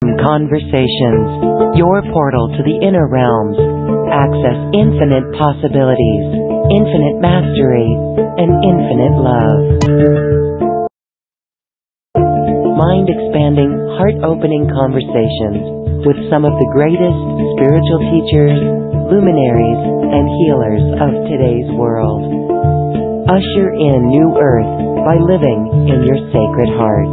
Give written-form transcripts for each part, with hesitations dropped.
Conversations, your portal to the inner realms. Access infinite possibilities, infinite mastery, and infinite love. Mind-expanding, heart-opening conversations with some of the greatest spiritual teachers, luminaries, and healers of today's world. Usher in new earth by living in your sacred heart.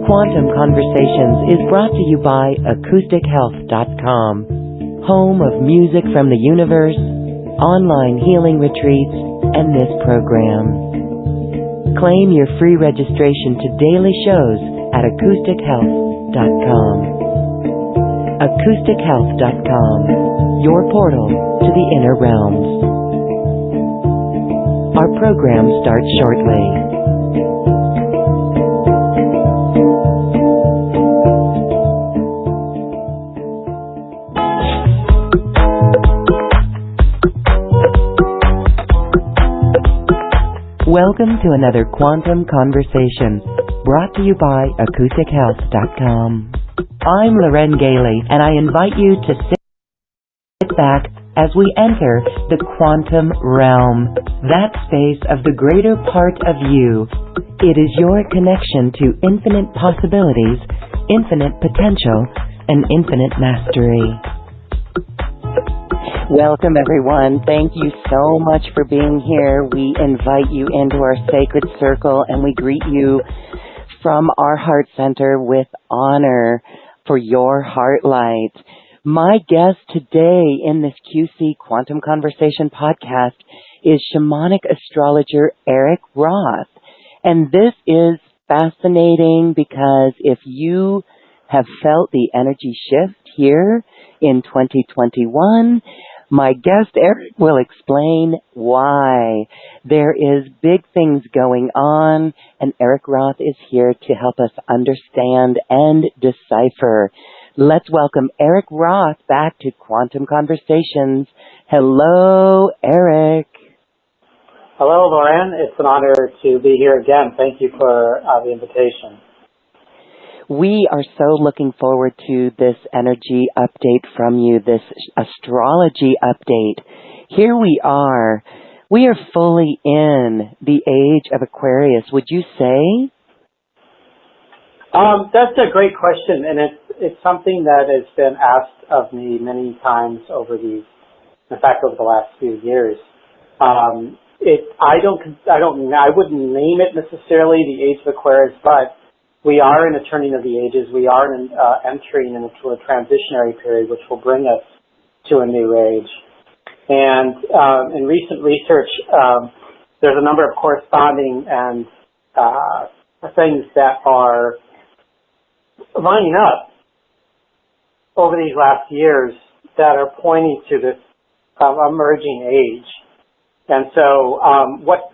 Quantum Conversations is brought to you by AcousticHealth.com, home of music from the universe, online healing retreats, and this program. Claim your free registration to daily shows at AcousticHealth.com. AcousticHealth.com, your portal to the inner realms. Our program starts shortly. Welcome to another Quantum Conversation, brought to you by AcousticHealth.com. I'm Loren Gailey, and I invite you to sit back as we enter the quantum realm, that space of the greater part of you. It is your connection to infinite possibilities, infinite potential, and infinite mastery. Welcome, everyone. Thank you so much for being here. We invite you into our sacred circle, and we greet you from our heart center with honor for your heart light. My guest today in this QC Quantum Conversation podcast is shamanic astrologer Erik Roth. And this is fascinating because if you have felt the energy shift here in 2021, my guest Erik will explain why. There is big things going on, and Erik Roth is here to help us understand and decipher. Let's welcome Erik Roth back to Quantum Conversations. Hello, Erik. Hello, Loren. It's an honor to be here again. Thank you for the invitation. We are so looking forward to this energy update from you, this astrology update. Here we are. We are fully in the age of Aquarius, would you say? That's a great question, and it's something that has been asked of me many times over the last few years. I wouldn't name it necessarily the age of Aquarius, but we are in a turning of the ages. We are entering into a transitionary period, which will bring us to a new age. And in recent research, there's a number of corresponding and things that are lining up over these last years that are pointing to this emerging age. And so, what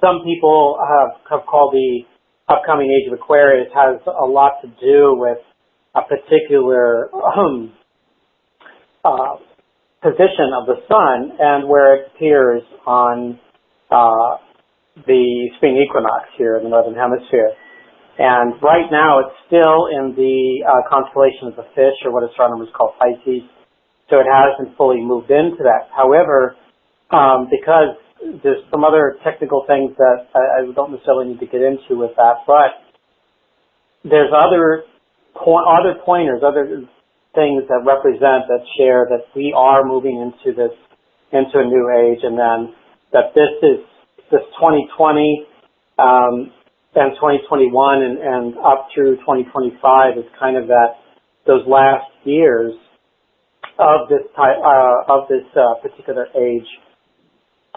some people have called the upcoming age of Aquarius has a lot to do with a particular position of the sun and where it appears on the spring equinox here in the northern hemisphere. And right now it's still in the constellation of the fish, or what astronomers call Pisces, so it hasn't fully moved into that. However, because there's some other technical things that I don't necessarily need to get into with that, but there's other pointers, other things that share that we are moving into a new age, and then that this 2020 and 2021 and up through 2025 is kind of those last years of this particular age.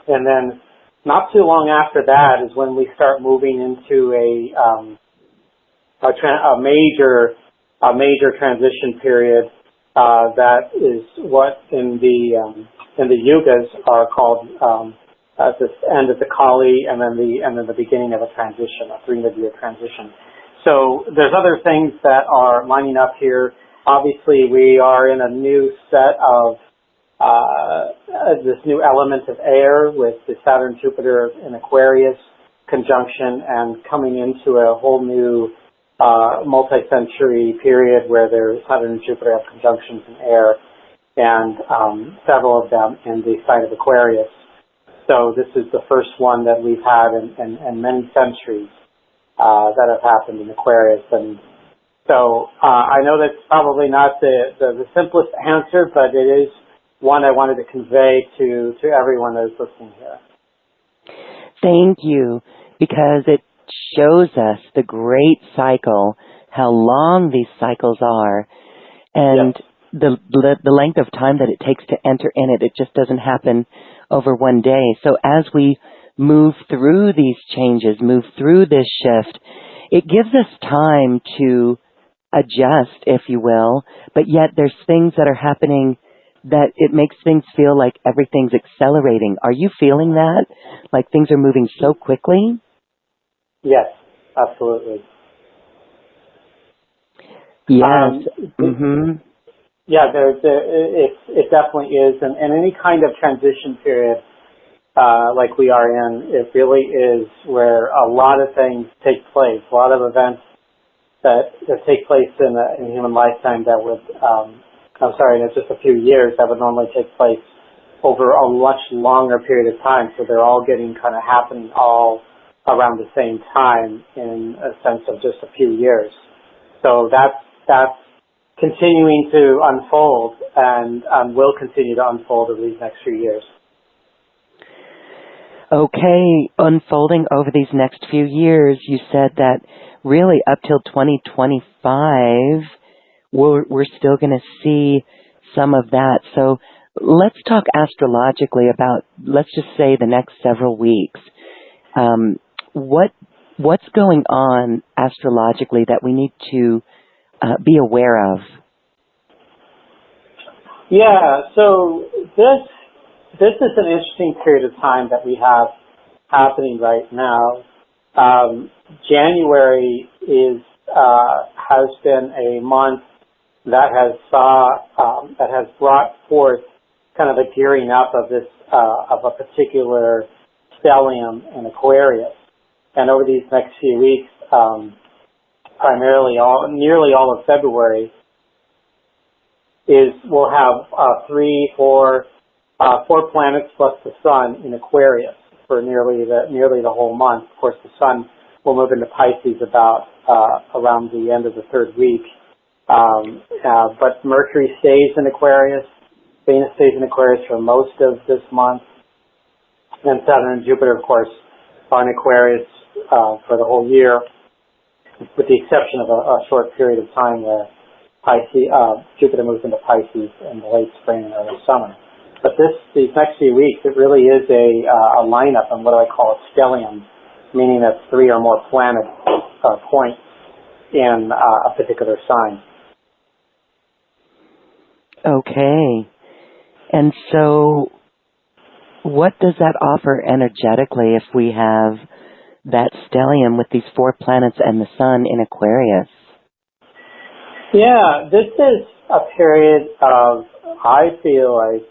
And then not too long after that is when we start moving into a major transition period that is what in the yugas are called at the end of the Kali, and then the beginning of a transition, a 300-year transition. So there's other things that are lining up here. Obviously, we are in a new set of this new element of air with the Saturn and Jupiter in Aquarius conjunction and coming into a whole new multi-century period where Saturn and Jupiter have conjunctions in air, and several of them in the sign of Aquarius. So this is the first one that we've had in many centuries that have happened in Aquarius. And so I know that's probably not the simplest answer, but it is one I wanted to convey to everyone that is listening here. Thank you, because it shows us the great cycle, how long these cycles are, and yes, the length of time that it takes to enter in it. It just doesn't happen over one day. So as we move through these changes, move through this shift, it gives us time to adjust, if you will, but yet there's things that are happening that it makes things feel like everything's accelerating. Are you feeling that? Like things are moving so quickly? Yes, absolutely. Yes. Yeah, it definitely is. And any kind of transition period like we are in, it really is where a lot of things take place, a lot of events that take place in a human lifetime that would, in just a few years, that would normally take place over a much longer period of time. So they're all getting kind of happening all around the same time in a sense of just a few years. So that's continuing to unfold and will continue to unfold over these next few years. Okay, unfolding over these next few years, you said that really up till 2025, we're still going to see some of that. So let's talk astrologically about, let's just say, the next several weeks. What's going on astrologically that we need to be aware of? Yeah, so this is an interesting period of time that we have happening right now. January has been a month that has brought forth kind of a gearing up of this of a particular stellium in Aquarius, and over these next few weeks, nearly all of February we'll have four planets plus the sun in Aquarius for nearly the whole month. Of course, the sun will move into Pisces about around the end of the third week. But Mercury stays in Aquarius, Venus stays in Aquarius for most of this month, and Saturn and Jupiter, of course, are in Aquarius for the whole year, with the exception of a short period of time where Jupiter moves into Pisces in the late spring and early summer. But these next few weeks, it really is a lineup on what I call a stellium, meaning that 3 or more planet points in a particular sign. Okay. And so what does that offer energetically if we have that stellium with these 4 planets and the sun in Aquarius? Yeah, this is a period of, I feel like,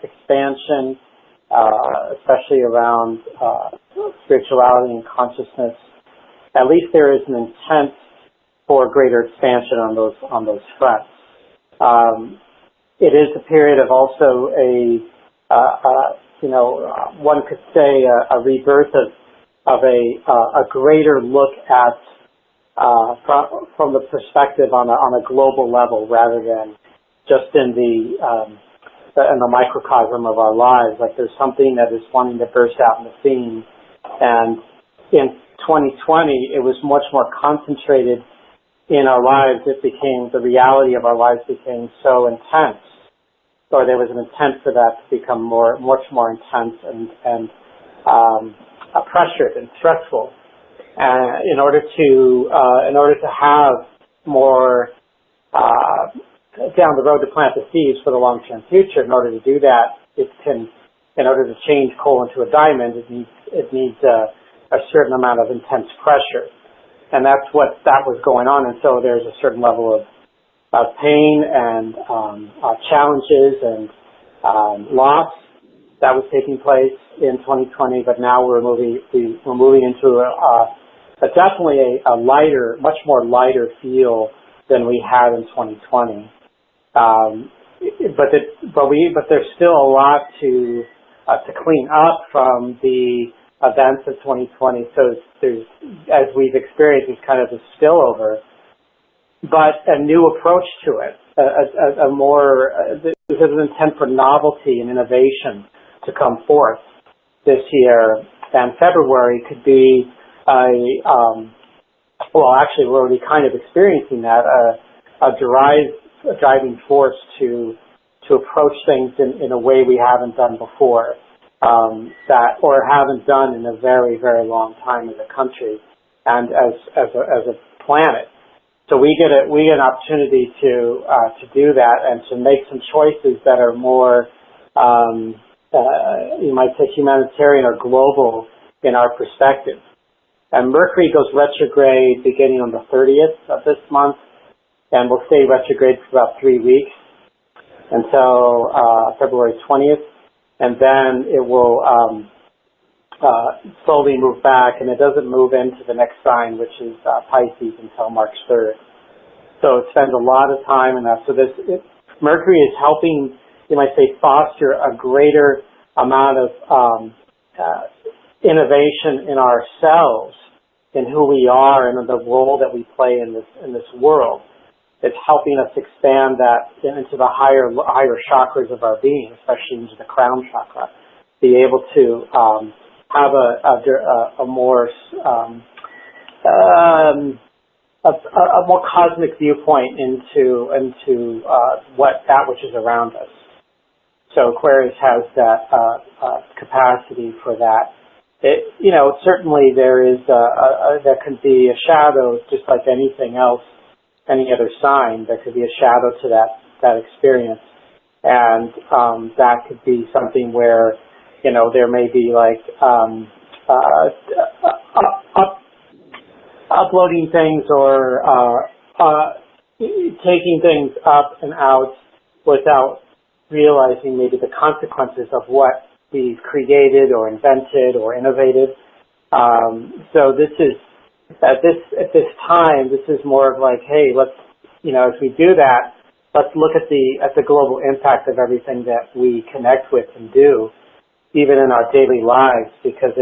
expansion, especially around spirituality and consciousness. At least there is an intent for greater expansion on those fronts. It is a period of also one could say a rebirth of a greater look at from the perspective on a global level rather than just in the microcosm of our lives. Like there's something that is wanting to burst out in the scene. And in 2020, it was much more concentrated in our lives. The reality of our lives became so intense, or there was an intent for that to become much more intense and pressured and stressful. In order to have more down the road to plant the seeds for the long-term future, in order to do that, in order to change coal into a diamond, it needs a certain amount of intense pressure, and that was going on. And so there's a certain level of pain and challenges and loss that was taking place in 2020. But now we're moving into but definitely a lighter, much more lighter feel than we had in 2020. But there's still a lot to clean up from the events of 2020. So there's, as we've experienced, it's kind of a spillover, but a new approach to it, a more, there's an intent for novelty and innovation to come forth this year. And February could be well, actually, we're already kind of experiencing that, a driving force to approach things in a way we haven't done before, or haven't done in a very, very long time as a country and as a planet. So we get an opportunity to do that and to make some choices that are more, you might say, humanitarian or global in our perspective. And Mercury goes retrograde beginning on the 30th of this month, and will stay retrograde for about 3 weeks until February 20th, and then it will slowly move back, and it doesn't move into the next sign, which is Pisces, until March 3rd. So it spends a lot of time in that. So Mercury is helping, you might say, foster a greater amount of innovation in ourselves, in who we are, and in the role that we play in this world. It's helping us expand that into the higher chakras of our being, especially into the crown chakra. Be able to have a more cosmic viewpoint into that which is around us. So Aquarius has that capacity for that. Certainly there can be a shadow, just like anything else, any other sign. There could be a shadow to that experience, and that could be something where, there may be like uploading things or taking things up and out without realizing maybe the consequences of what we've created or invented or innovated. So this is, at this time, this is more of like, hey, let's, as we do that, let's look at the global impact of everything that we connect with and do, even in our daily lives, because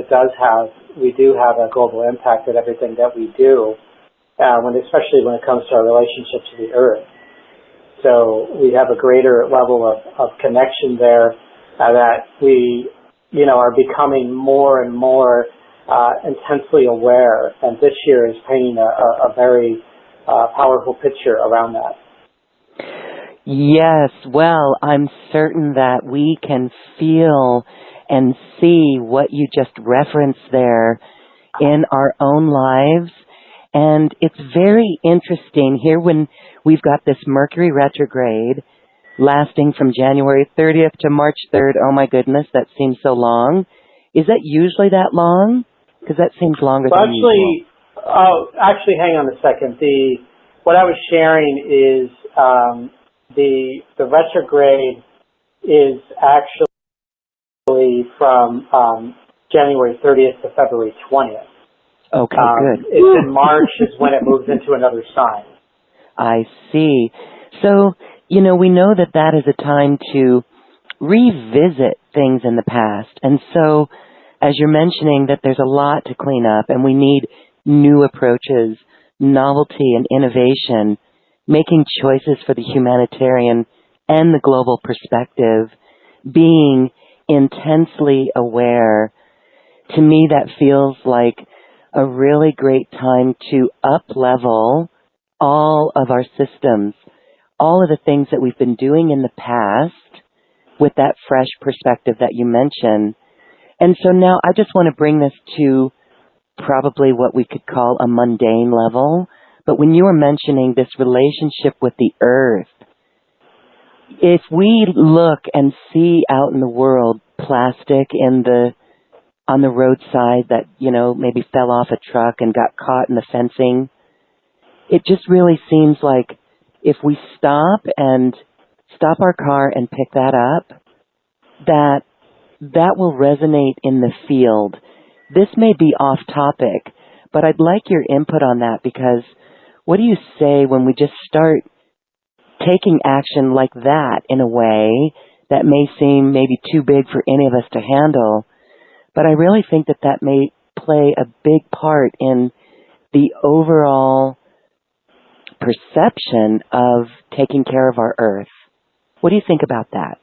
we do have a global impact at everything that we do, especially when it comes to our relationship to the earth. So we have a greater level of connection there that we, are becoming more and more intensely aware. And this year is painting a very powerful picture around that. Yes, well, I'm certain that we can feel and see what you just referenced there in our own lives. And it's very interesting here when we've got this Mercury retrograde lasting from January 30th to March 3rd. Oh my goodness, that seems so long. Is that usually that long? Because that seems longer than usual. Actually, hang on a second. What I was sharing is the retrograde is actually from January 30th to February 20th. Okay, good. It's in March is when it moves into another sign. I see. So, we know that is a time to revisit things in the past. And so, as you're mentioning, that there's a lot to clean up and we need new approaches, novelty and innovation, making choices for the humanitarian and the global perspective, being intensely aware. To me, that feels like a really great time to up-level all of our systems, all of the things that we've been doing in the past with that fresh perspective that you mentioned. And so now I just want to bring this to probably what we could call a mundane level. But when you were mentioning this relationship with the earth, if we look and see out in the world plastic on the roadside that, maybe fell off a truck and got caught in the fencing, it just really seems like if we stop our car and pick that up, that will resonate in the field. This may be off topic, But I'd like your input on that, because what do you say when we just start taking action like that in a way that may seem maybe too big for any of us to handle? But I really think that that may play a big part in the overall perception of taking care of our Earth. What do you think about that?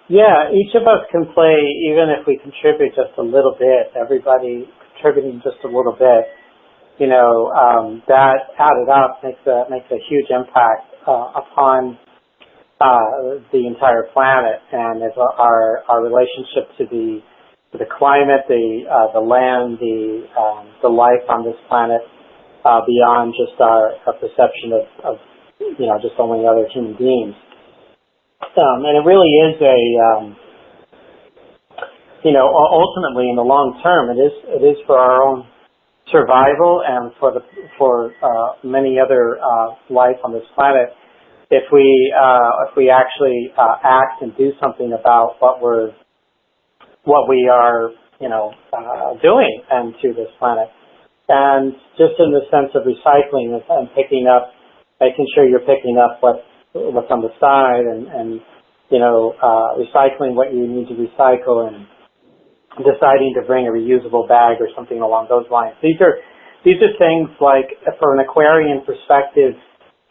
Yeah, each of us can play, even if we contribute just a little bit, everybody contributing just a little bit, that added up makes a huge impact upon the entire planet, and as our relationship to the climate, the land, the life on this planet, beyond just our perception of just only other human beings. And it really is ultimately in the long term, it is for our own survival and for many other life on this planet. If we actually act and do something about what we are doing and to this planet, and just in the sense of recycling and picking up, making sure you're picking up what's on the side, and recycling what you need to recycle, and deciding to bring a reusable bag or something along those lines. These are things like, from an Aquarian perspective,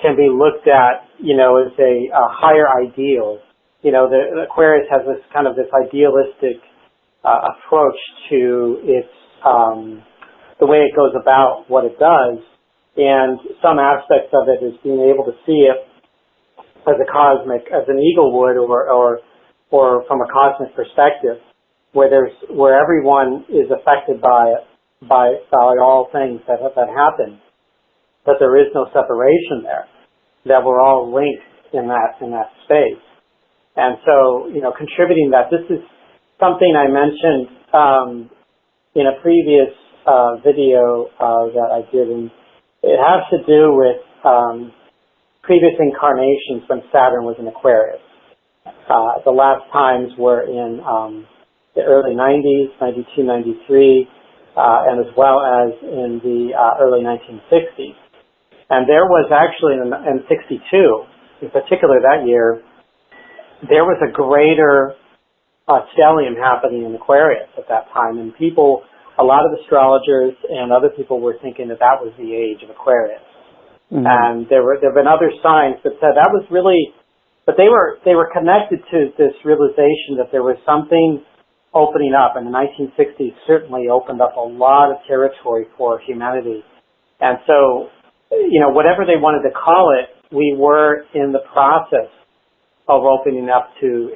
can be looked at, as a higher ideal. The Aquarius has this kind of this idealistic approach to its the way it goes about what it does, and some aspects of it is being able to see it as as an eagle would, or from a cosmic perspective, where everyone is affected by all things that happen, but there is no separation there, that we're all linked in that space. And so, contributing that, this is something I mentioned in a previous video that I did, and it has to do with previous incarnations when Saturn was in Aquarius. The last times were in the early 90s, 92, 93, and as well as in the early 1960s. And there was actually, in 62, in particular that year, there was a greater stellium happening in Aquarius at that time. And a lot of astrologers and other people were thinking that was the age of Aquarius. Mm-hmm. And there have been other signs that said that was really, but they were connected to this realization that there was something opening up, and the 1960s certainly opened up a lot of territory for humanity. And so, whatever they wanted to call it, we were in the process of opening up to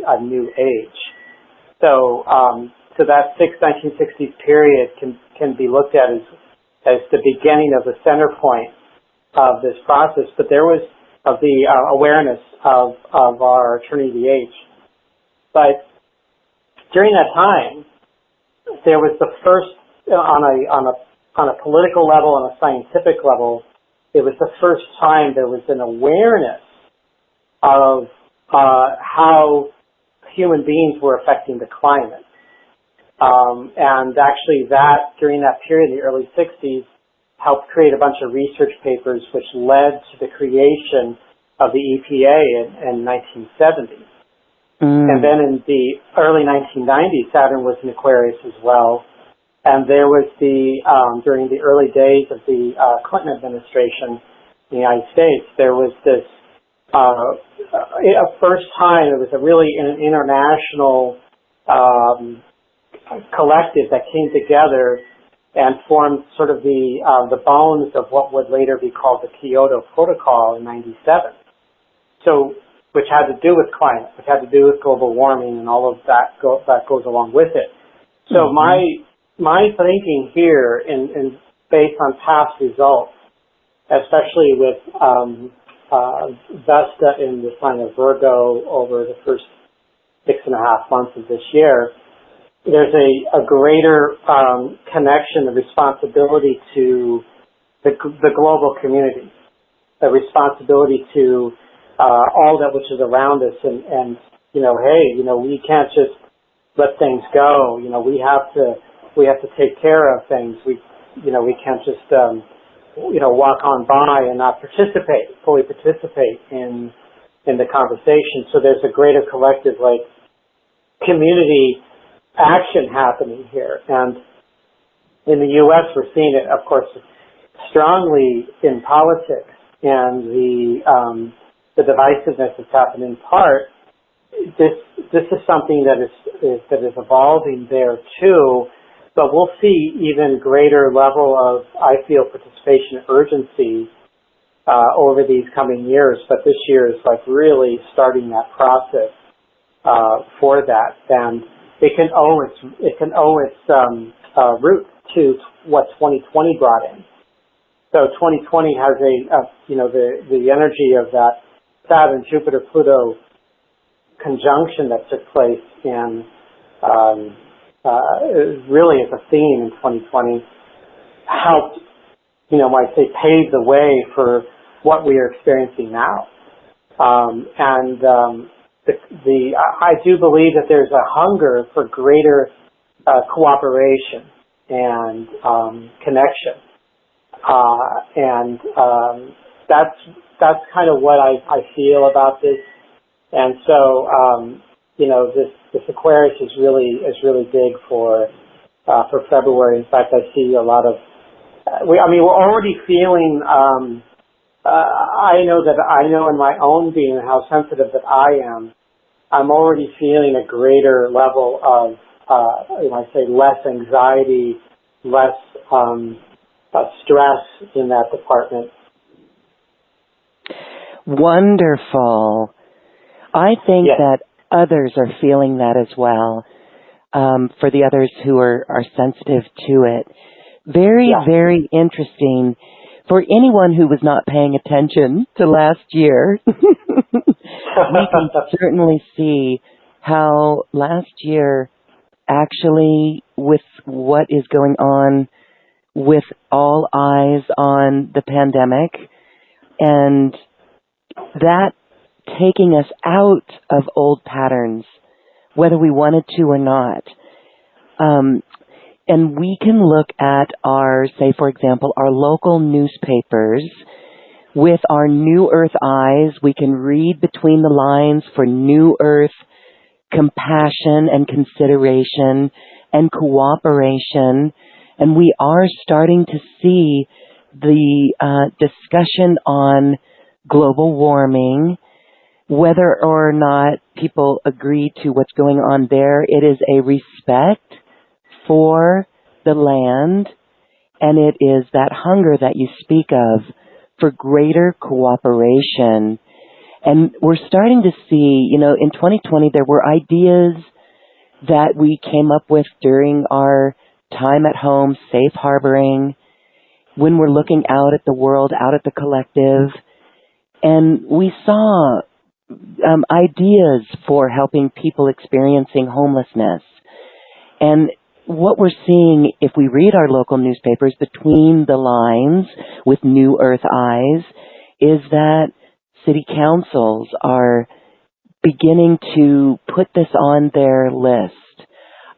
a new age. So, that 1960s period can be looked at as the beginning of the center point of this process. But there was of the awareness of our turning the age. But during that time, there was the first, on a political level, on a scientific level, it was the first time there was an awareness of how human beings were affecting the climate. And actually during that period, the early 60s, helped create a bunch of research papers which led to the creation of the EPA in 1970. And then in the early 1990s, Saturn was in Aquarius as well. And there was during the early days of the Clinton administration in the United States, there was this, first time, it was a really an international collective that came together and formed sort of the bones of what would later be called the Kyoto Protocol in '97. So, which had to do with climate, which had to do with global warming, and all of that goes along with it. So my thinking here, in based on past results, especially with Vesta in the sign of Virgo over the first 6.5 months of this year, there's a greater connection, the responsibility to the global community, the responsibility to all that which is around us, and we can't just let things go. We have to take care of things. we can't just, walk on by and not fully participate in the conversation. So there's a greater collective, community action happening here. And in the U.S., we're seeing it, of course, strongly in politics, and the divisiveness that's happened in part. This is something that is evolving there too, but we'll see even greater level of, I feel, participation urgency over these coming years. But this year is really starting that process for that, and it can owe its root to what 2020 brought in. So 2020 has the energy of that Saturn, Jupiter, Pluto conjunction that took place, and really as a theme in 2020 helped, I say, pave the way for what we are experiencing now. I do believe that there's a hunger for greater cooperation and connection, that's kind of what I feel about this. And so, this Aquarius is really big for February. In fact, I see a lot of, we're already feeling, I know in my own being how sensitive that I am, I'm already feeling a greater level of, I say less anxiety, less stress in that department. Wonderful. I think that others are feeling that as well, for the others who are sensitive to it. Very, very interesting. For anyone who was not paying attention to last year, we can certainly see how last year, actually, with what is going on with all eyes on the pandemic, and that taking us out of old patterns, whether we wanted to or not. And we can look at our, say, for example, our local newspapers with our New Earth eyes. We can read between the lines for New Earth compassion and consideration and cooperation. And we are starting to see the discussion on global warming. Whether or not people agree to what's going on there, it is a respect for the land, and it is that hunger that you speak of for greater cooperation. And we're starting to see, in 2020 there were ideas that we came up with during our time at home, safe harboring, when we're looking out at the world, out at the collective, and we saw ideas for helping people experiencing homelessness. And what we're seeing, if we read our local newspapers between the lines with New Earth eyes, is that city councils are beginning to put this on their list,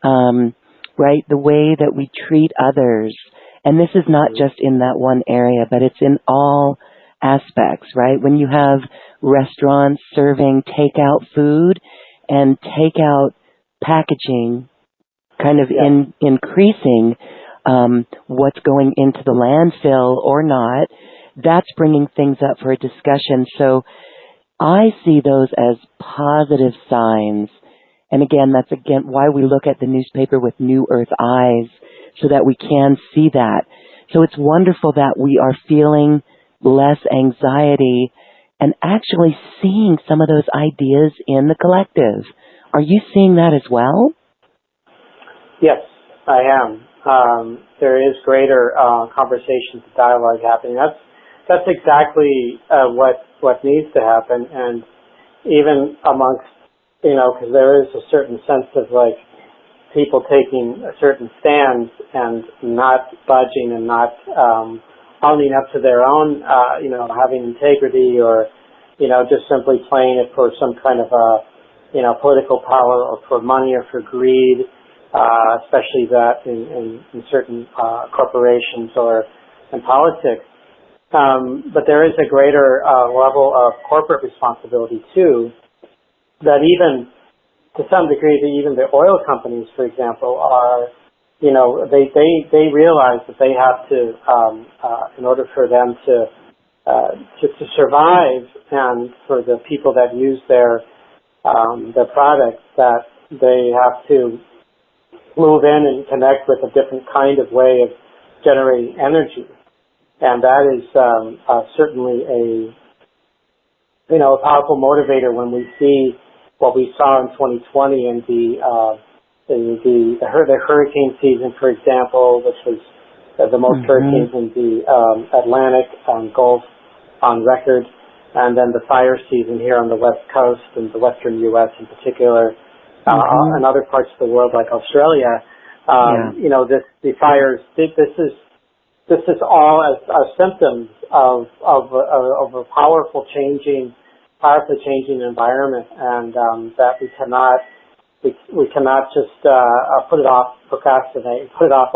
right? The way that we treat others. And this is not just in that one area, but it's in all aspects, right? When you have restaurants serving takeout food and takeout packaging kind of increasing what's going into the landfill or not, that's bringing things up for a discussion. So I see those as positive signs. And again, that's why we look at the newspaper with New Earth eyes, so that we can see that. So it's wonderful that we are feeling less anxiety and actually seeing some of those ideas in the collective. Are you seeing that as well? Yes, I am. There is greater conversations, dialogue happening. That's exactly what needs to happen, and even amongst, because there is a certain sense of people taking a certain stance and not budging and not owning up to their own, having integrity, or just simply playing it for some kind of political power or for money or for greed. especially that in certain corporations or in politics. But there is a greater level of corporate responsibility too, that even to some degree, even the oil companies, for example, are, they realize that they have to, in order for them to survive, and for the people that use their products, that they have to move in and connect with a different kind of way of generating energy. And that is certainly a powerful motivator when we see what we saw in 2020 in the hurricane season, for example, which was the most hurricanes in the Atlantic Gulf on record, and then the fire season here on the West Coast and the Western U.S. in particular, and other parts of the world like Australia. The fires. This is all as symptoms of a powerfully changing environment, and that we cannot just put it off, procrastinate, put it off.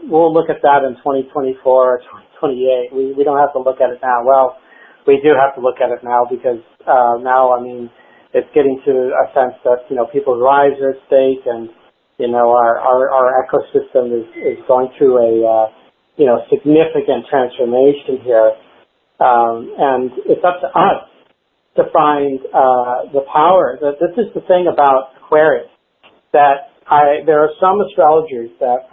We'll look at that in 2024 or 2028. We don't have to look at it now. Well, we do have to look at it now, because now, it's getting to a sense that people's lives are at stake, and our ecosystem is going through a significant transformation here, and it's up to us to find the power. This is the thing about Aquarius, that there are some astrologers that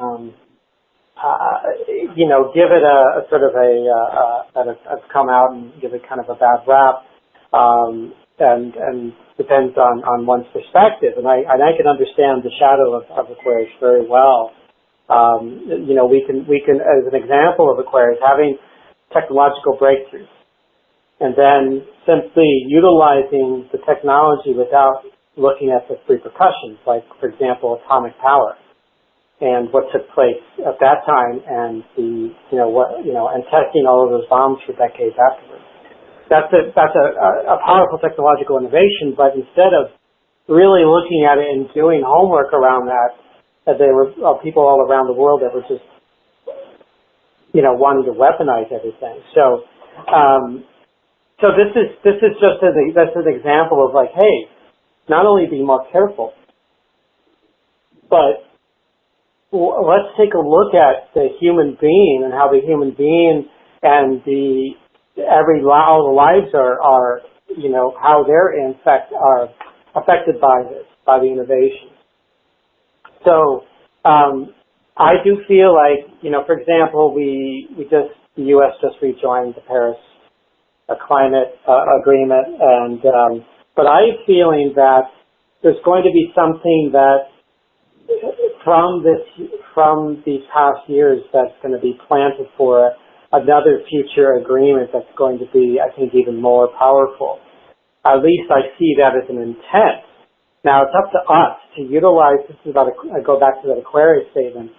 give it a sort of that have come out and give it kind of a bad rap, and depends on one's perspective. And I can understand the shadow of Aquarius very well. We can, as an example of Aquarius, having technological breakthroughs, and then simply utilizing the technology without looking at the repercussions, like, for example, atomic power, and what took place at that time, and and testing all of those bombs for decades afterwards. That's a powerful technological innovation, but instead of really looking at it and doing homework around that, there were people all around the world that were just, wanting to weaponize everything. So this is just an example of, like, hey, not only be more careful, but let's take a look at the human being and how the human being and all the lives are how they're in fact are affected by this, by the innovation. So I do feel like, for example, the U.S. just rejoined the Paris climate agreement, and but I'm feeling that there's going to be something that from these past years that's going to be planted for another future agreement that's going to be, I think, even more powerful. At least I see that as an intent. Now, it's up to us to utilize, I go back to that Aquarius statement,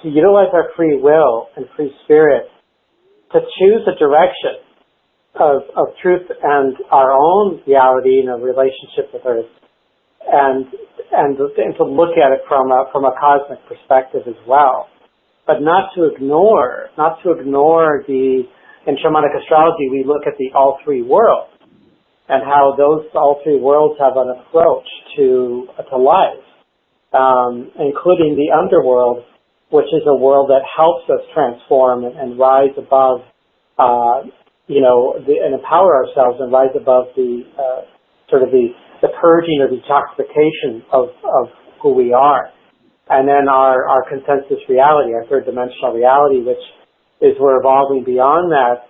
to utilize our free will and free spirit to choose a direction of truth and our own reality in a relationship with Earth, and to look at it from a cosmic perspective as well, but not to ignore in shamanic astrology, we look at the all three worlds, and how those all three worlds have an approach to life, including the underworld, which is a world that helps us transform and rise above, and empower ourselves and rise above the purging or detoxification of who we are. And then our consensus reality, our third dimensional reality, which is we're evolving beyond that.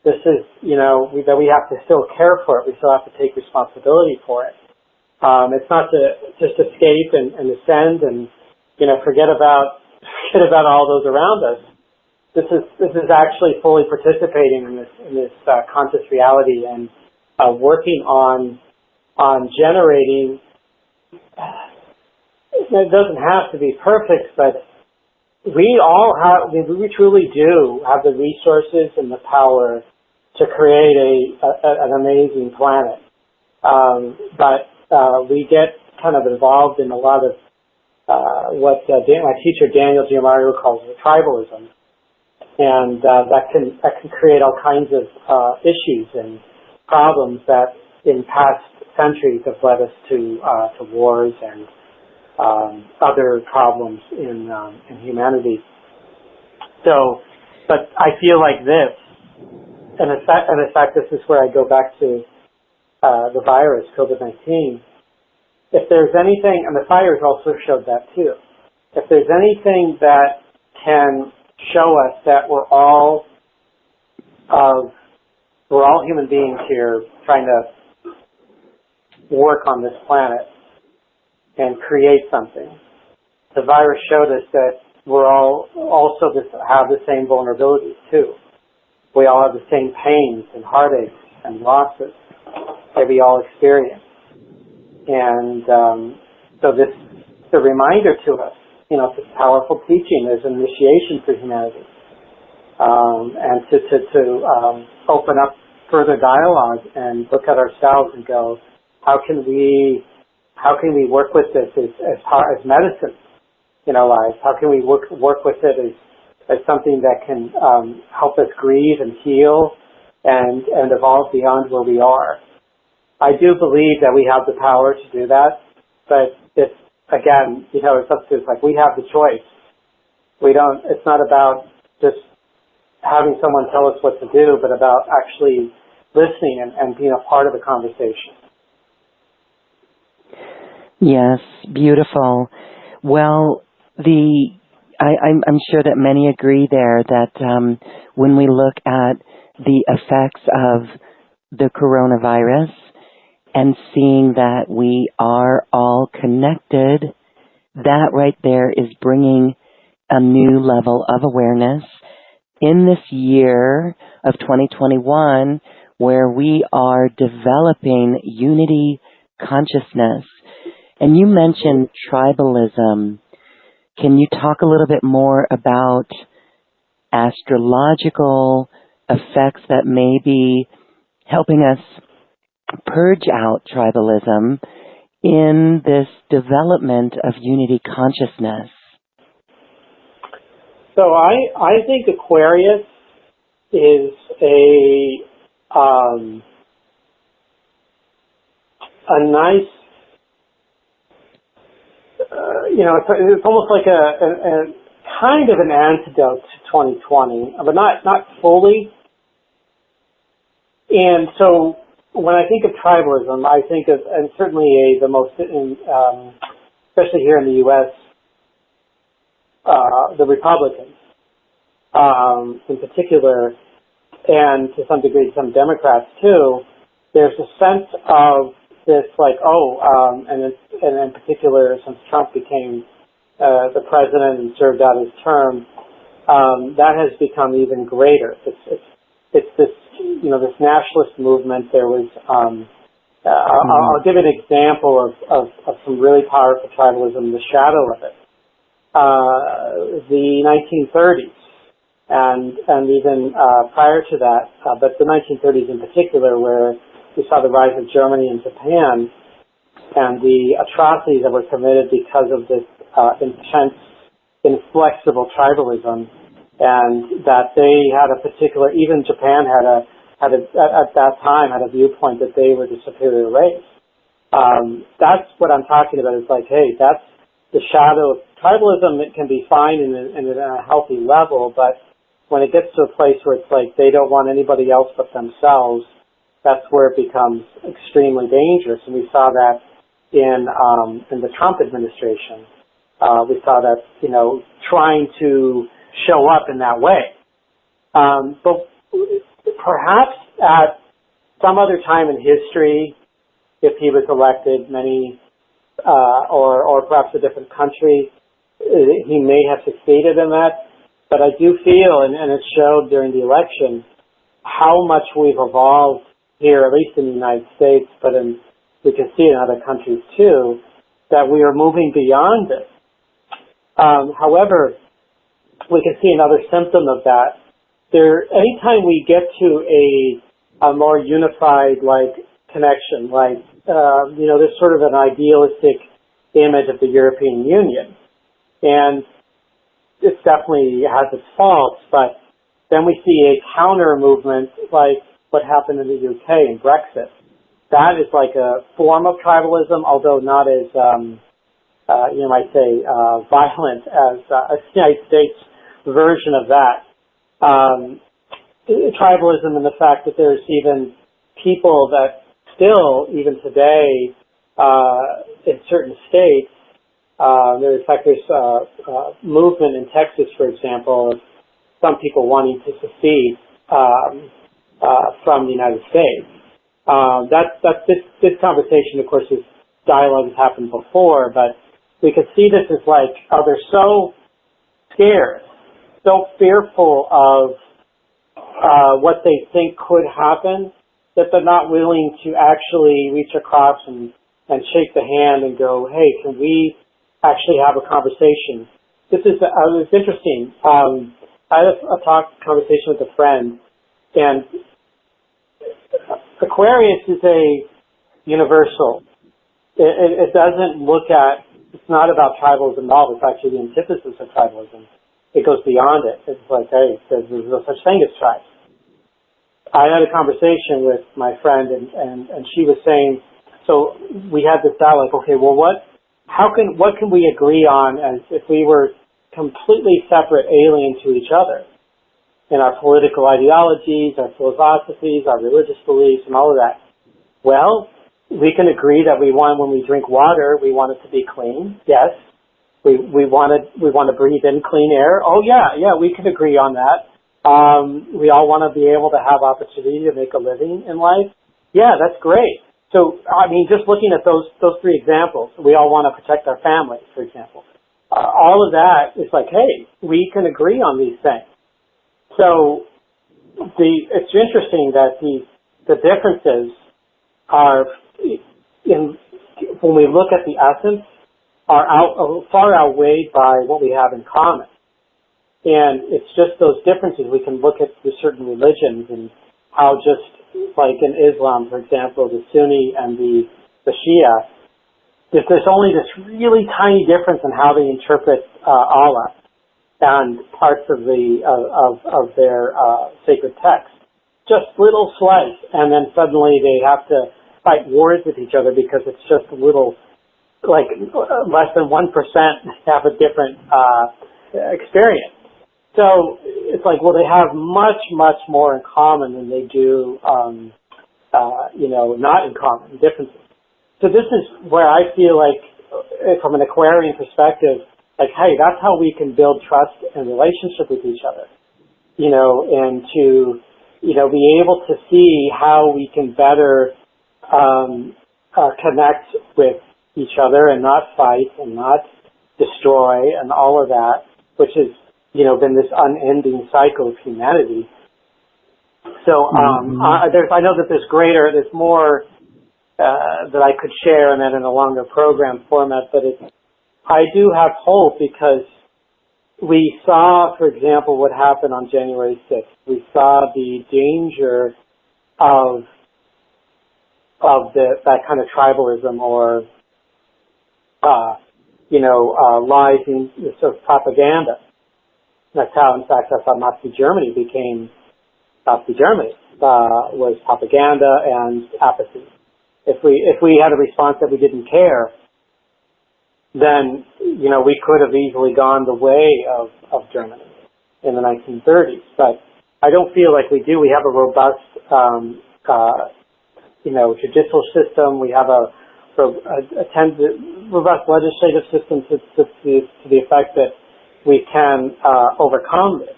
This is, that we have to still care for it. We still have to take responsibility for it. It's not to just escape and ascend and, forget about all those around us. This is actually fully participating in this conscious reality and working on generating. It doesn't have to be perfect, but we truly do have the resources and the power to create an amazing planet. But we get kind of involved in a lot of what my teacher Daniel Giammario calls tribalism, and that can create all kinds of issues and problems that in past centuries have led us to wars and other problems in humanity. So, but I feel like this, and in fact, this is where I go back to the virus, COVID-19. If there's anything, and the fires also showed that too, if there's anything that can show us that we're all human beings here trying to work on this planet and create something, the virus showed us that we're all also have the same vulnerabilities too. We all have the same pains and heartaches and losses that we all experience. And so this is a reminder to us, it's a powerful teaching. There's an initiation for humanity. And to open up further dialogue and look at ourselves and go, how can we work with this as medicine in our lives? How can we work with it as something that can help us grieve and heal and evolve beyond where we are? I do believe that we have the power to do that, but it's up to us. Like, we have the choice. It's not about just having someone tell us what to do, but about actually listening and being a part of the conversation. Yes, beautiful. Well, I'm sure that many agree there that when we look at the effects of the coronavirus and seeing that we are all connected, that right there is bringing a new level of awareness in this year of 2021, where we are developing unity consciousness. And you mentioned tribalism. Can you talk a little bit more about astrological effects that may be helping us purge out tribalism in this development of unity consciousness? So I think Aquarius is a nice, it's almost like a kind of an antidote to 2020, but not fully. And so when I think of tribalism, I think of, and certainly the most, especially here in the U.S., the Republicans in particular, and to some degree some Democrats too, there's a sense of this and in particular since Trump became the president and served out his term, that has become even greater. It's this, this nationalist movement. There was, I'll give an example of some really powerful tribalism, the shadow of it. The 1930s and even prior to that, but the 1930s in particular, where we saw the rise of Germany and Japan and the atrocities that were committed because of this intense, inflexible tribalism, and that they had a particular, even Japan at that time had a viewpoint that they were the superior race. That's what I'm talking about. It's like, hey, that's the shadow of tribalism. That can be fine in a healthy level, but when it gets to a place where it's like they don't want anybody else but themselves, that's where it becomes extremely dangerous. And we saw that in the Trump administration. We saw that, trying to show up in that way. But perhaps at some other time in history, if he was elected, or perhaps a different country, he may have succeeded in that. But I do feel, and it showed during the election, how much we've evolved here, at least in the United States, but we can see in other countries too, that we are moving beyond it. However, we can see another symptom of that. Anytime we get to a more unified connection, there's sort of an idealistic image of the European Union. And it definitely has its faults, but then we see a counter movement like what happened in the UK in Brexit. That is like a form of tribalism, although not as, you might say, violent as a United States version of that. Tribalism in the fact that there's even people that still, even today, in certain states, there's movement in Texas, for example, of some people wanting to secede from the United States. This conversation, of course, is dialogue has happened before, but we could see this as like, oh, they're so scared, so fearful of what they think could happen that they're not willing to actually reach across and shake the hand and go, hey, can we actually have a conversation? This is it's interesting. I had a conversation with a friend, and Aquarius is a universal. It doesn't look at, it's not about tribalism at all. It's actually the antithesis of tribalism. It goes beyond it. It's like, hey, there's no such thing as tribes. I had a conversation with my friend, and she was saying, so we had this dialogue, okay, well, what can we agree on as if we were completely separate aliens to each other in our political ideologies, our philosophies, our religious beliefs, and all of that? Well, we can agree that we want, when we drink water, we want it to be clean. Yes. We want to breathe in clean air. Oh yeah, we can agree on that. We all want to be able to have opportunity to make a living in life. Yeah, that's great. So, I mean, just looking at those three examples, we all want to protect our families, for example. All of that is like, hey, we can agree on these things. So, it's interesting that the differences are, when we look at the essence, are far outweighed by what we have in common. And it's just those differences. We can look at the certain religions and how just like in Islam, for example, the Sunni and the Shia, there's only this really tiny difference in how they interpret Allah and parts of their sacred text. Just little slice, and then suddenly they have to fight wars with each other because it's just a little, like less than 1% have a different experience. So it's like, well, they have much, much more in common than they do, not in common, differences. So this is where I feel like, from an Aquarian perspective, like, hey, that's how we can build trust and relationship with each other, and to, be able to see how we can better connect with each other and not fight and not destroy and all of that, which has, been this unending cycle of humanity. So I know that there's more that I could share, and then in a longer program format, but I do have hope because we saw, for example, what happened on January 6th. We saw the danger of that kind of tribalism or lies in sort of propaganda. That's how, in fact, that's how Nazi Germany became Nazi Germany, was propaganda and apathy. If we had a response that we didn't care, then, we could have easily gone the way of Germany in the 1930s. But I don't feel like we do. We have a robust, judicial system. We have a robust legislative system to the effect that we can overcome this.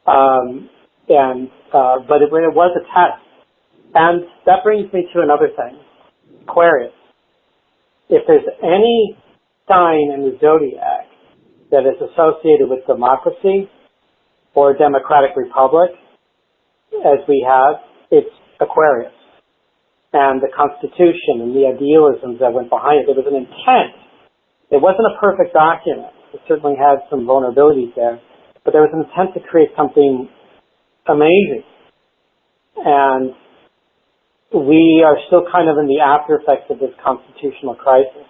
But it was a test. And that brings me to another thing. Aquarius. If there's any sign in the zodiac that is associated with democracy or a democratic republic, as we have, it's Aquarius. And the Constitution and the idealisms that went behind it. There was an intent. It wasn't a perfect document. It certainly had some vulnerabilities there. But there was an intent to create something amazing. And we are still kind of in the after effects of this constitutional crisis.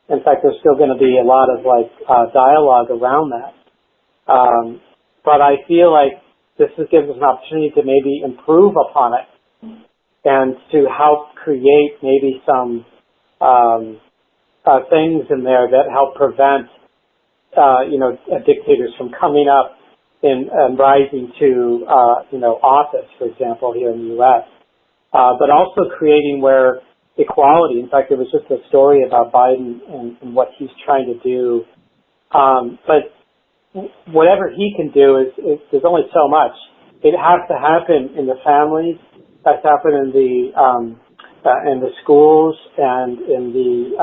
In fact, there's still going to be a lot of dialogue around that. But I feel like this gives us an opportunity to maybe improve upon it and to help create maybe some things in there that help prevent dictators from coming up and rising to office, for example, here in the U.S. But also creating where equality. In fact, there was just a story about Biden and what he's trying to do. But whatever he can do is there's only so much. It has to happen in the families. It has to happen in the schools and in the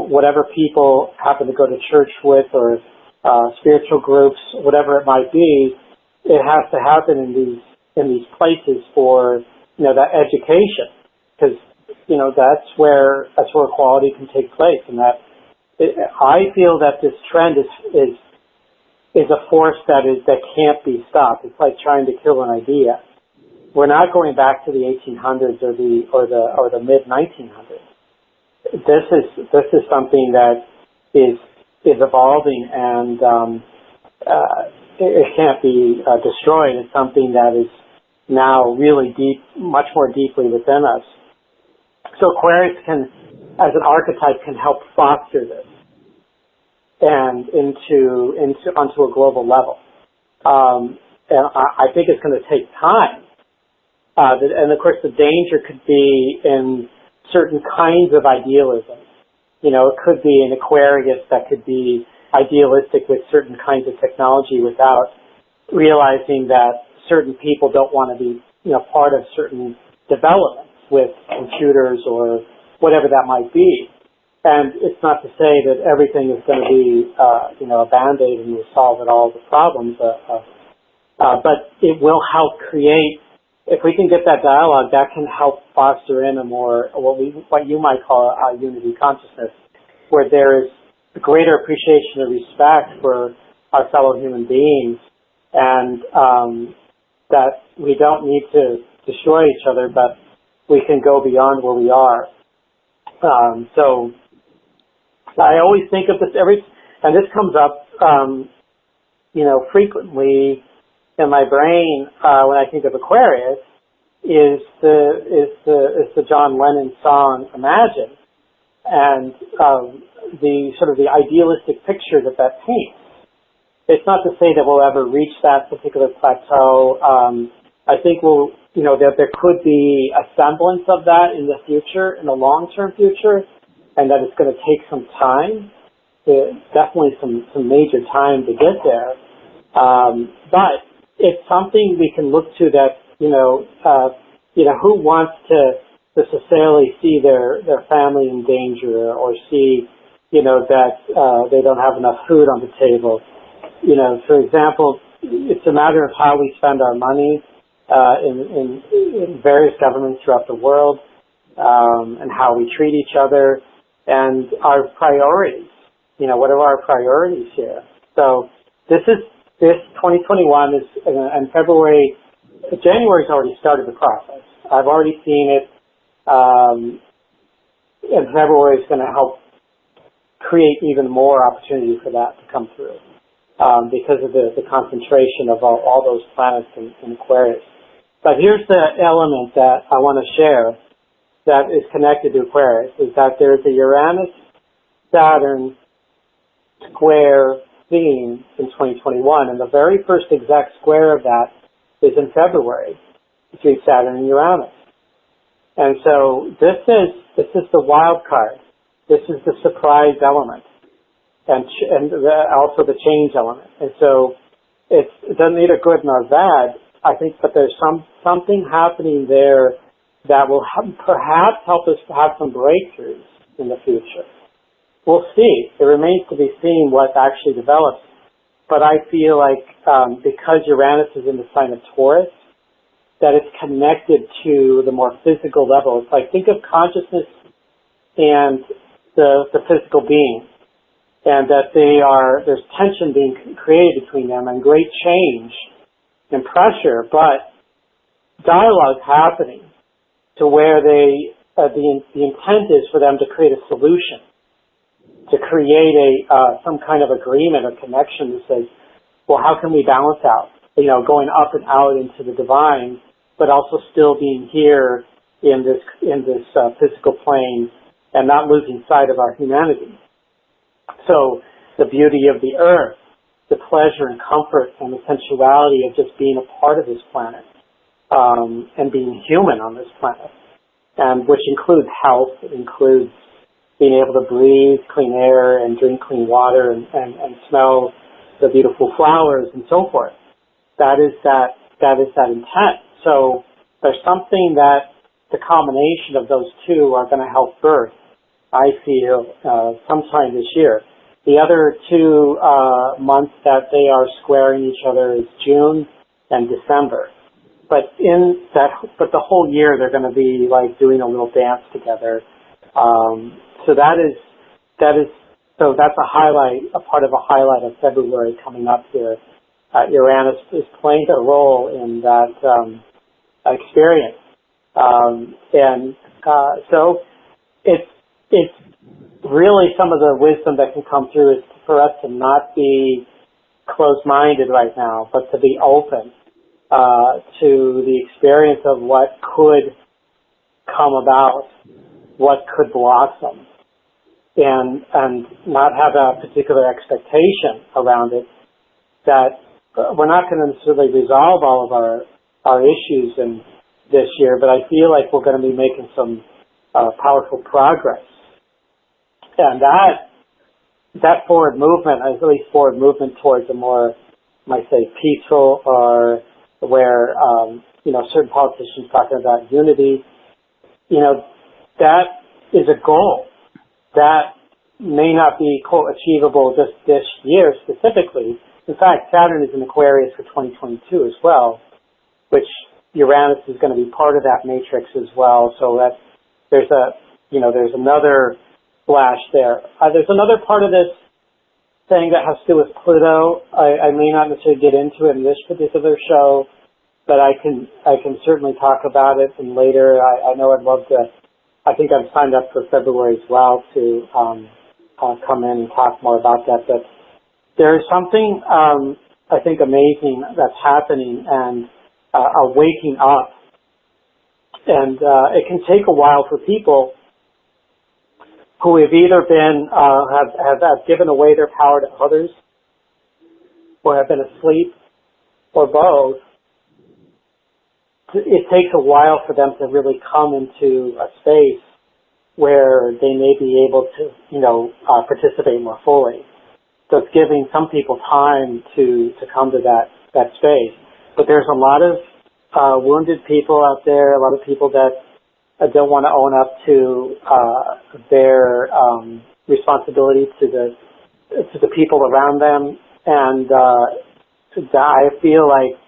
whatever people happen to go to church with or spiritual groups, whatever it might be. It has to happen in these places for that education, because that's where equality can take place, and I feel that this trend is a force that can't be stopped. It's like trying to kill an idea. We're not going back to the 1800s or the mid 1900s. This is something that is evolving, and it can't be destroyed. It's something that is now really deep, much more deeply within us. So Aquarius as an archetype, can help foster this and onto a global level. And I think it's going to take time. And of course, the danger could be in certain kinds of idealism. It could be an Aquarius that could be idealistic with certain kinds of technology without realizing that certain people don't want to be, part of certain developments with computers or whatever that might be. And it's not to say that everything is going to be, a Band-Aid and will solve all the problems. But it will help create, if we can get that dialogue, that can help foster in a more, what you might call a unity consciousness, where there is a greater appreciation and respect for our fellow human beings, and that we don't need to destroy each other, but we can go beyond where we are. So I always think of this and this comes up, frequently in my brain when I think of Aquarius, is the John Lennon song "Imagine," and the sort of the idealistic picture that paints. It's not to say that we'll ever reach that particular plateau. I think that there could be a semblance of that in the future, in the long-term future, and that it's going to take some time, definitely some major time to get there. But it's something we can look to that, who wants to necessarily see their family in danger or see, that they don't have enough food on the table. For example, it's a matter of how we spend our money in various governments throughout the world, and how we treat each other and our priorities. What are our priorities here? So this 2021 is, and January's already started the process. I've already seen it, and February is going to help create even more opportunity for that to come through, because of the concentration of all those planets in Aquarius. But here's the element that I want to share that is connected to Aquarius, is that there's a Uranus-Saturn square theme in 2021, and the very first exact square of that is in February between Saturn and Uranus. And so this is the wild card. This is the surprise element, and also the change element. And so it doesn't either good nor bad, I think, but there's something happening there that will perhaps help us to have some breakthroughs in the future. We'll see. It remains to be seen what actually develops. But I feel like because Uranus is in the sign of Taurus, that it's connected to the more physical level. It's like, think of consciousness and the physical being, and that there's tension being created between them and great change and pressure, but dialogue happening to where the intent is for them to create a solution to create some kind of agreement or connection that says, well, how can we balance out, going up and out into the divine, but also still being here in this physical plane and not losing sight of our humanity. So the beauty of the earth, the pleasure and comfort and the sensuality of just being a part of this planet, and being human on this planet, and which includes health, it includes being able to breathe clean air and drink clean water and smell the beautiful flowers and so forth. That is that intent. So there's something that the combination of those two are going to help birth, I feel, sometime this year. The other 2 months that they are squaring each other is June and December. But the whole year they're going to be like doing a little dance together. So that's a highlight, a part of a highlight of February coming up here. Uranus is playing a role in that experience. So it's really some of the wisdom that can come through is for us to not be closed-minded right now, but to be open to the experience of what could come about, what could blossom, and not have a particular expectation around it, that we're not going to necessarily resolve all of our issues in this year, but I feel like we're going to be making some powerful progress. And that forward movement, at least forward movement towards a more, might say, peaceful, or where, certain politicians talking about unity, that is a goal that may not be, quote, achievable just this year specifically. In fact, Saturn is in Aquarius for 2022 as well, which Uranus is going to be part of that matrix as well. So that there's another flash there. There's another part of this thing that has to do with Pluto. I may not necessarily get into it in this particular show, but I can certainly talk about it and later. I know I'd love to. I think I've signed up for February as well to come in and talk more about that. But there is something I think amazing that's happening, and a waking up. And it can take a while for people who have either been have given away their power to others, or have been asleep, or both. It takes a while for them to really come into a space where they may be able to, participate more fully. So it's giving some people time to come to that space. But there's a lot of wounded people out there, a lot of people that don't want to own up to their responsibility to the people around them, and I feel like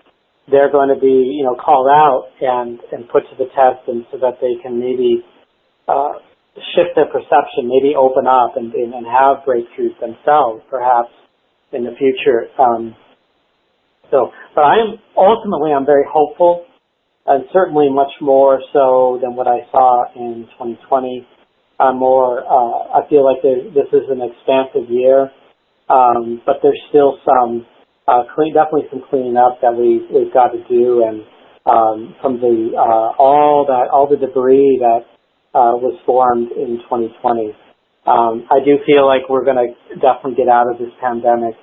they're going to be, called out and put to the test, and so that they can maybe shift their perception, maybe open up and have breakthroughs themselves, perhaps in the future. But I'm very hopeful, and certainly much more so than what I saw in 2020. I feel like this is an expansive year, but there's still some definitely some cleaning up that we've got to do, and from all the debris that was formed in 2020. I do feel like we're going to definitely get out of this pandemic,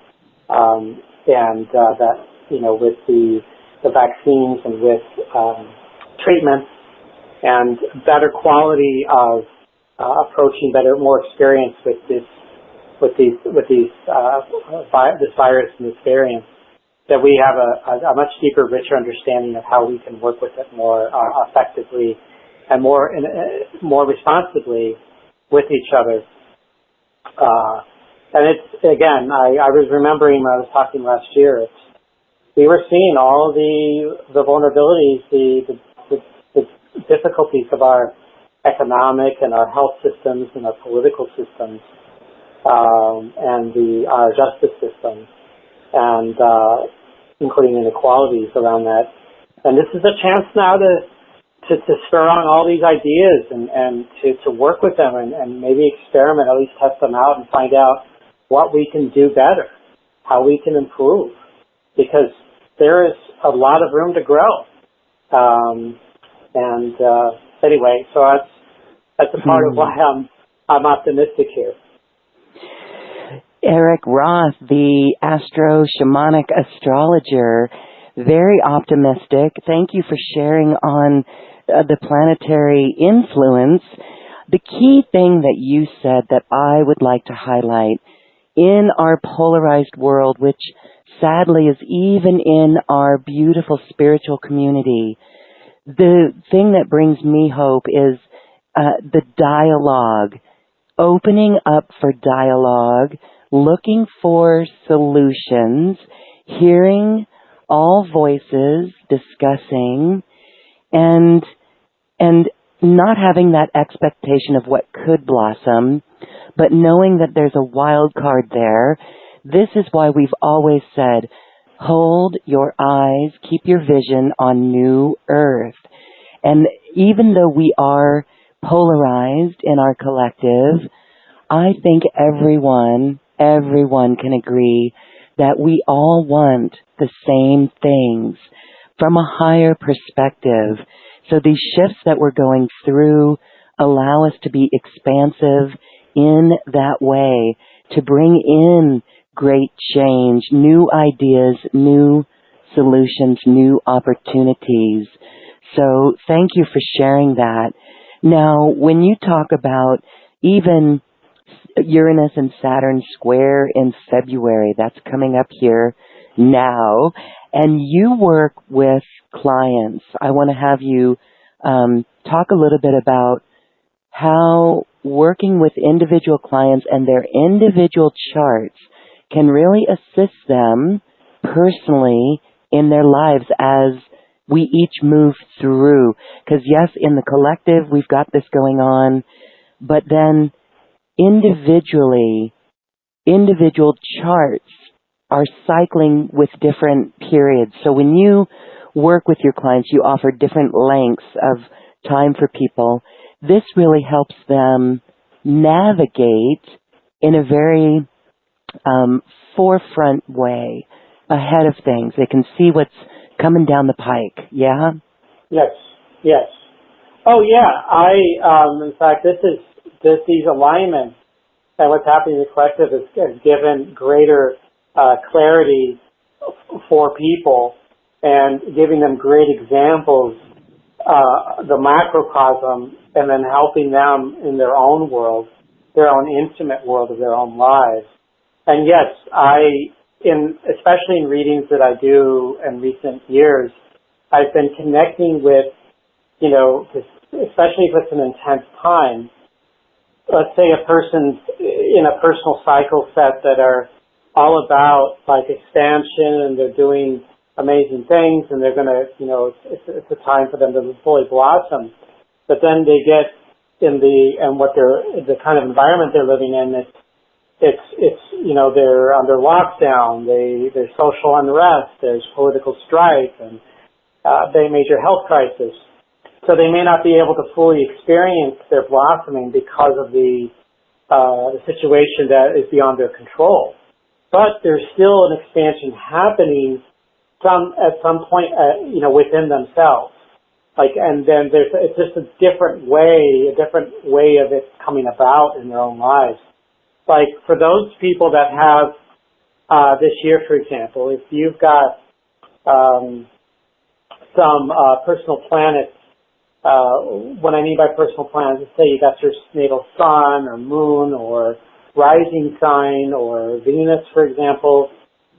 and that with the vaccines and with treatments and better quality of approaching, more experience with this virus and this variant, that we have a much deeper, richer understanding of how we can work with it more effectively and more responsibly with each other. And it's, again, I was remembering when I was talking last year, we were seeing all the vulnerabilities, the difficulties of our economic and our health systems and our political systems, and our justice system, and including inequalities around that. And this is a chance now to spur on all these ideas and to work with them and maybe experiment, at least test them out and find out what we can do better, how we can improve, because there is a lot of room to grow. Anyway, so that's a part of why I'm optimistic here. Erik Roth, the astro-shamanic astrologer, very optimistic. Thank you for sharing on the planetary influence. The key thing that you said that I would like to highlight in our polarized world, which sadly is even in our beautiful spiritual community, the thing that brings me hope is the dialogue, opening up for dialogue, looking for solutions, hearing all voices discussing, and not having that expectation of what could blossom, but knowing that there's a wild card there. This is why we've always said, hold your eyes, keep your vision on New Earth. And even though we are polarized in our collective, I think everyone can agree that we all want the same things from a higher perspective. So these shifts that we're going through allow us to be expansive in that way, to bring in great change, new ideas, new solutions, new opportunities. So thank you for sharing that. Now, when you talk about even Uranus and Saturn square in February, that's coming up here now, and you work with clients, I want to have you talk a little bit about how working with individual clients and their individual charts can really assist them personally in their lives as we each move through. Because yes, in the collective, we've got this going on, but then individually, individual charts are cycling with different periods. So when you work with your clients, you offer different lengths of time for people. This really helps them navigate in a very forefront way, ahead of things. They can see what's coming down the pike. Yeah? Yes. Oh, yeah. In fact, these alignments and what's happening in the collective has given greater clarity for people and giving them great examples, the macrocosm, and then helping them in their own world, their own intimate world of their own lives. And yes, especially in readings that I do in recent years, I've been connecting with, especially if it's an intense time. Let's say a person's in a personal cycle set that are all about like expansion, and they're doing amazing things, and they're going to, it's a time for them to fully blossom. But then they get in the kind of environment they're living in, they're under lockdown, there's social unrest, there's political strife, and major health crisis. So they may not be able to fully experience their blossoming because of the situation that is beyond their control. But there's still an expansion happening at some point, within themselves. And then it's just a different way of it coming about in their own lives. Like for those people that have this year, for example, if you've got some personal planets, what I mean by personal planets, let's say you got your natal sun or moon or rising sign or Venus, for example.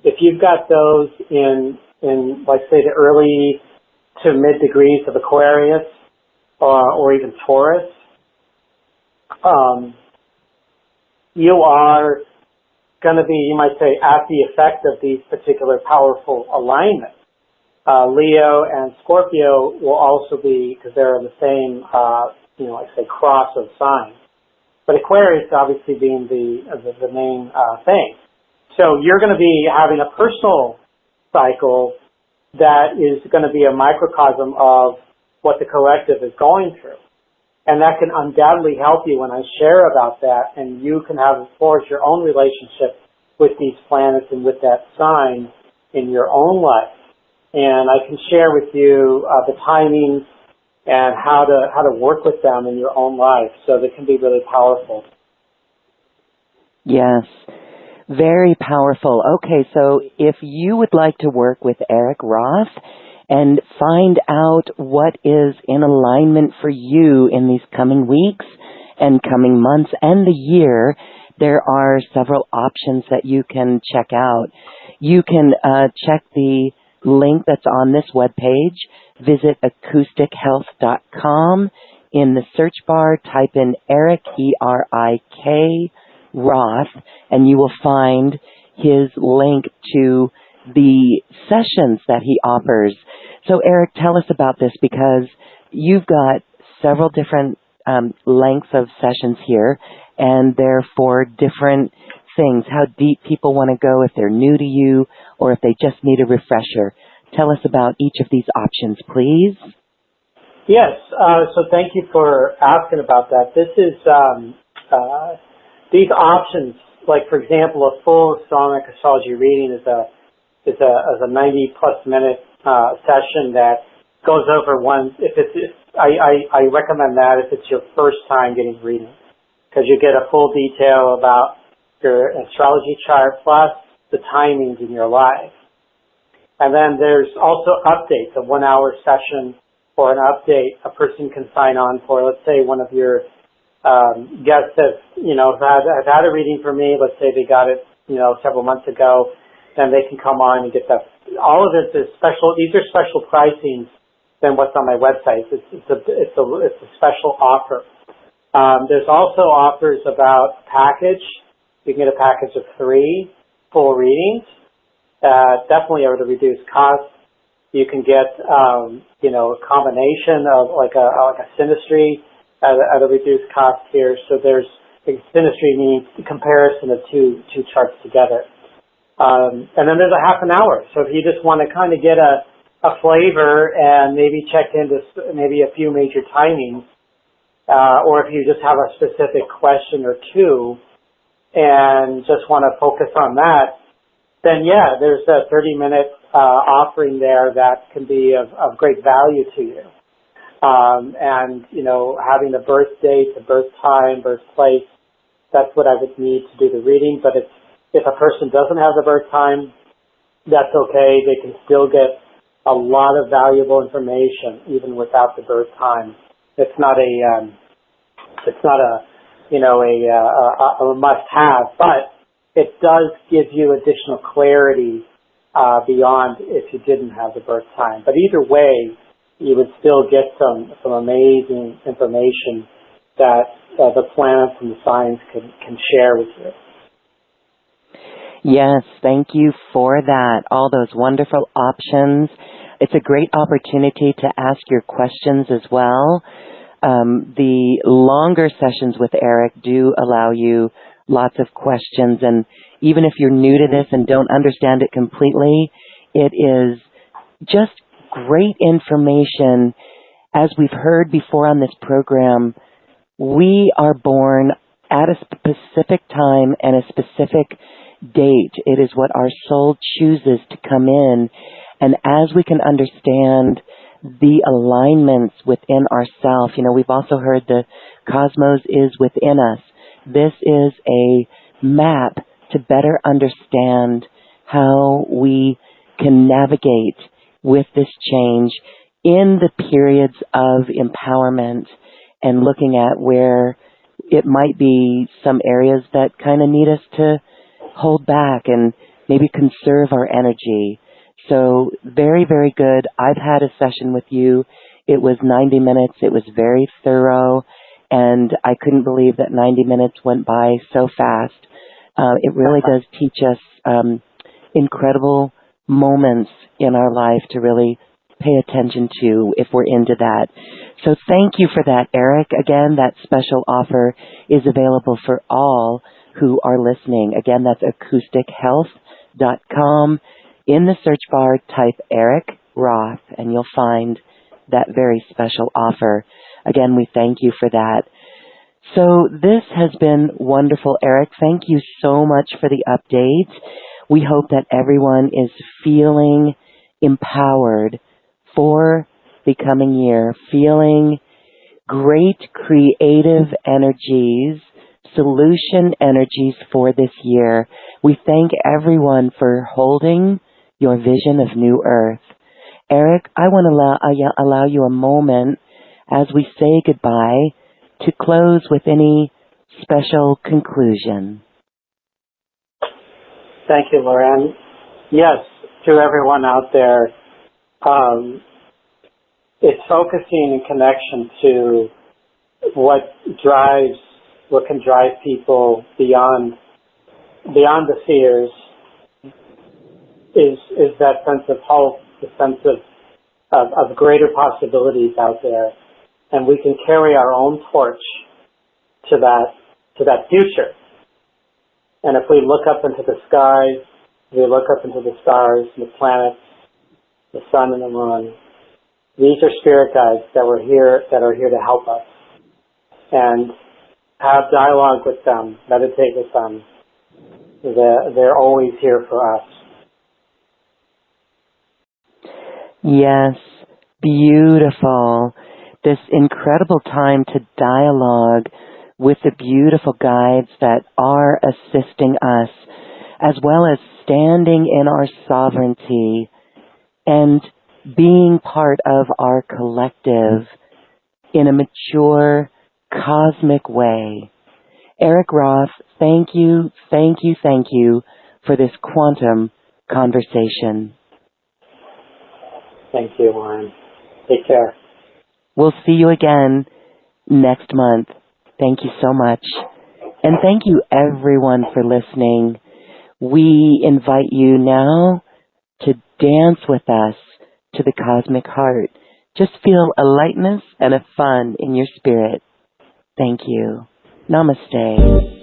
If you've got those in like say the early to mid degrees of Aquarius or even Taurus, you are going to be, you might say, at the effect of these particular powerful alignments. Leo and Scorpio will also be, because they're in the same, like say, cross of signs. But Aquarius obviously being the main thing. So you're going to be having a personal cycle that is going to be a microcosm of what the collective is going through. And that can undoubtedly help you when I share about that, and you can have forged your own relationship with these planets and with that sign in your own life. And I can share with you the timings and how to work with them in your own life, so they can be really powerful. Yes, very powerful. Okay, so if you would like to work with Erik Roth and find out what is in alignment for you in these coming weeks and coming months and the year, there are several options that you can check out. You can check the link that's on this webpage. Visit acoustichealth.com. In the search bar, type in Erik, E-R-I-K, Roth, and you will find his link to the sessions that he offers. So, Erik, tell us about this, because you've got several different lengths of sessions here, and they're for different things, how deep people want to go if they're new to you or if they just need a refresher. Tell us about each of these options, please. Yes, so thank you for asking about that. This is, these options, like for example, a full Islamic astrology reading is a 90-plus minute session that goes over one. I recommend that if it's your first time getting reading, because you get a full detail about your astrology chart plus the timings in your life. And then there's also updates, a 1-hour session or an update a person can sign on for. Let's say one of your guests has, have had a reading for me. Let's say they got it, several months ago. Then they can come on and get that. All of it is special. These are special pricings than what's on my website. It's a special offer. There's also offers about package. You can get a package of 3 full readings, definitely at a reduced cost. You can get, a combination of like a synastry at a reduced cost here. So there's synastry means comparison of two charts together. And then there's a half an hour. So if you just want to kind of get a flavor and maybe check into maybe a few major timings, or if you just have a specific question or two and just want to focus on that, then yeah, there's a 30-minute offering there that can be of great value to you. And, having the birth date, the birth time, birthplace, that's what I would need to do the reading. But if a person doesn't have the birth time, that's okay. They can still get a lot of valuable information even without the birth time. It's not a must-have, but it does give you additional clarity beyond if you didn't have the birth time. But either way, you would still get some amazing information that the planets and the signs can share with you. Yes, thank you for that. All those wonderful options. It's a great opportunity to ask your questions as well. The longer sessions with Erik do allow you lots of questions, and even if you're new to this and don't understand it completely, it is just great information. As we've heard before on this program, we are born at a specific time and a specific date. It is what our soul chooses to come in, and as we can understand the alignments within ourself, we've also heard the cosmos is within us. This is a map to better understand how we can navigate with this change in the periods of empowerment, and looking at where it might be some areas that kind of need us to hold back and maybe conserve our energy. So very, very good. I've had a session with you. It was 90 minutes. It was very thorough, and I couldn't believe that 90 minutes went by so fast. It really does teach us incredible moments in our life to really pay attention to if we're into that. So thank you for that, Erik. Again, that special offer is available for all who are listening. Again, that's acoustichealth.com. In the search bar, type Erik Roth, and you'll find that very special offer. Again, we thank you for that. So this has been wonderful, Erik. Thank you so much for the update. We hope that everyone is feeling empowered for the coming year, feeling great creative energies, solution energies for this year. We thank everyone for holding your vision of New Earth. Erik, I want to allow you a moment as we say goodbye to close with any special conclusion. Thank you, Lauren. Yes, to everyone out there, it's focusing in connection to what can drive people beyond the fears is that sense of hope, the sense of greater possibilities out there. And we can carry our own torch to that future. And if we look up into the skies, we look up into the stars, the planets, the sun and the moon, these are spirit guides that are here to help us. And have dialogue with them, meditate with them. They're always here for us. Yes, beautiful. This incredible time to dialogue with the beautiful guides that are assisting us, as well as standing in our sovereignty and being part of our collective in a mature, cosmic way. Erik Roth, thank you for this quantum conversation. Thank you, Lauren. Take care. We'll see you again next month. Thank you so much. And thank you everyone for listening. We invite you now to dance with us to the cosmic heart. Just feel a lightness and a fun in your spirit. Thank you. Namaste.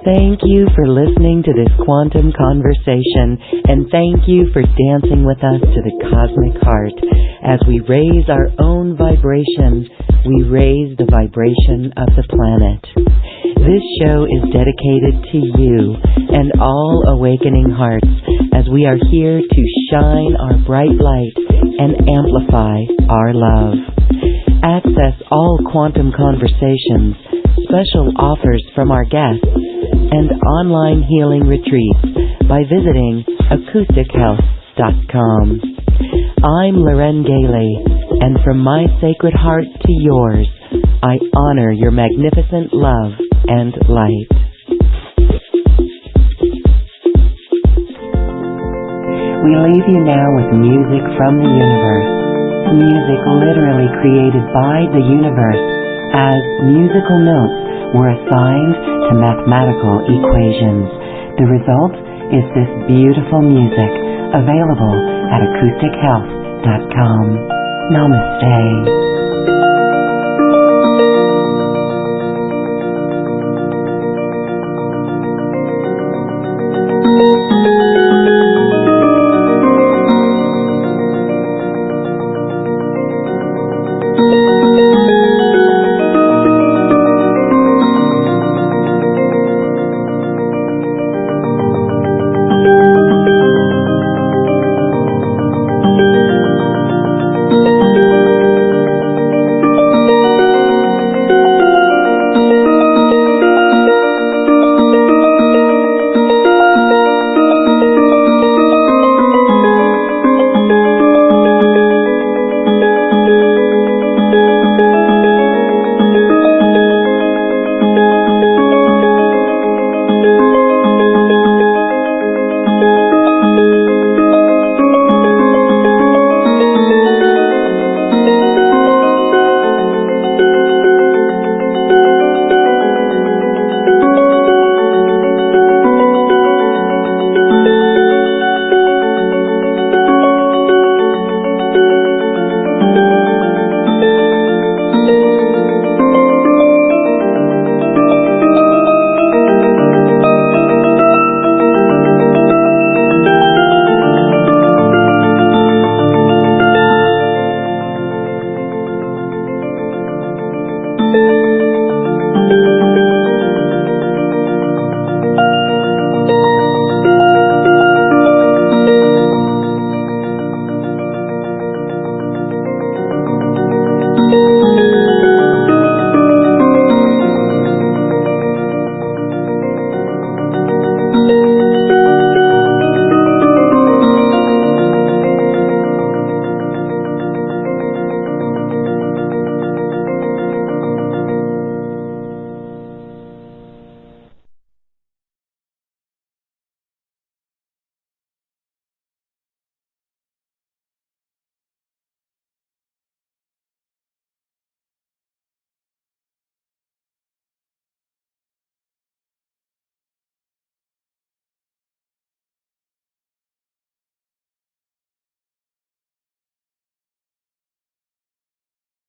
Thank you for listening to this quantum conversation, and thank you for dancing with us to the cosmic heart. As we raise our own vibration, we raise the vibration of the planet. This show is dedicated to you and all awakening hearts as we are here to shine our bright light and amplify our love. Access all quantum conversations, special offers from our guests, and online healing retreats by visiting acoustichealth.com. I'm Loren Gailey, and from my sacred heart to yours, I honor your magnificent love and light. We leave you now with music from the universe. Music literally created by the universe as musical notes were assigned to mathematical equations. The result is this beautiful music available at acoustichealth.com. Namaste.